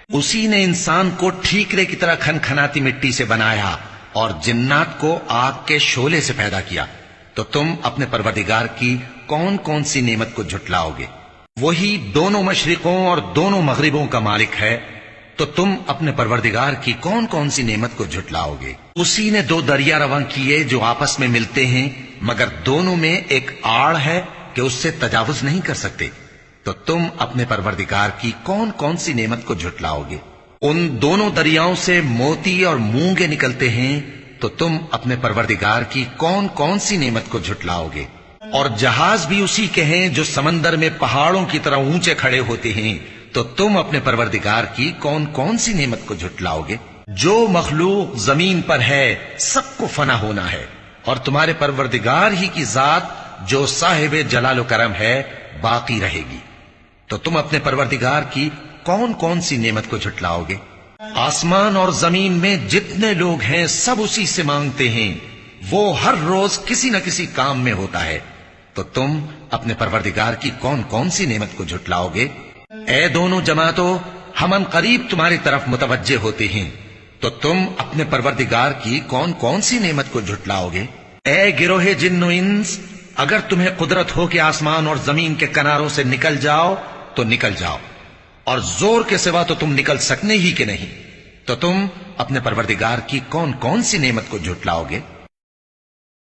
اسی نے انسان کو ٹھیکرے کی طرح کھنکھناتی مٹی سے بنایا اور جنات کو آگ کے شعلے سے پیدا کیا، تو تم اپنے پروردگار کی کون کون سی نعمت کو جھٹلاؤ گے؟ وہی دونوں مشرقوں اور دونوں مغربوں کا مالک ہے، تو تم اپنے پروردگار کی کون کون سی نعمت کو جھٹلاؤ گے؟ اسی نے دو دریا رواں کیے جو آپس میں ملتے ہیں، مگر دونوں میں ایک آڑ ہے کہ اس سے تجاوز نہیں کر سکتے، تو تم اپنے پروردگار کی کون کون سی نعمت کو جھٹلاؤ گے؟ ان دونوں دریاؤں سے موتی اور مونگے نکلتے ہیں، تو تم اپنے پروردگار کی کون کون سی نعمت کو جھٹلاؤ گے؟ اور جہاز بھی اسی کے ہیں جو سمندر میں پہاڑوں کی طرح اونچے کھڑے ہوتے ہیں، تو تم اپنے پروردگار کی کون کون سی نعمت کو جھٹلاؤ گے؟ جو مخلوق زمین پر ہے سب کو فنا ہونا ہے، اور تمہارے پروردگار ہی کی ذات جو صاحب جلال و کرم ہے باقی رہے گی، تو تم اپنے پروردگار کی کون کون سی نعمت کو جھٹلاؤ گے؟ آسمان اور زمین میں جتنے لوگ ہیں سب اسی سے مانگتے ہیں، وہ ہر روز کسی نہ کسی کام میں ہوتا ہے، تو تم اپنے پروردگار کی کون کون سی نعمت کو جھٹلاؤ گے؟ اے دونوں جماعتوں، ہم ان قریب تمہاری طرف متوجہ ہوتے ہیں، تو تم اپنے پروردگار کی کون کون سی نعمت کو جھٹلاؤ گے؟ اے گروہ جن و انس، اگر تمہیں قدرت ہو کہ آسمان اور زمین کے کناروں سے نکل جاؤ تو نکل جاؤ، اور زور کے سوا تو تم نکل سکنے ہی کہ نہیں، تو تم اپنے پروردگار کی کون کون سی نعمت کو جھٹلاؤ گے؟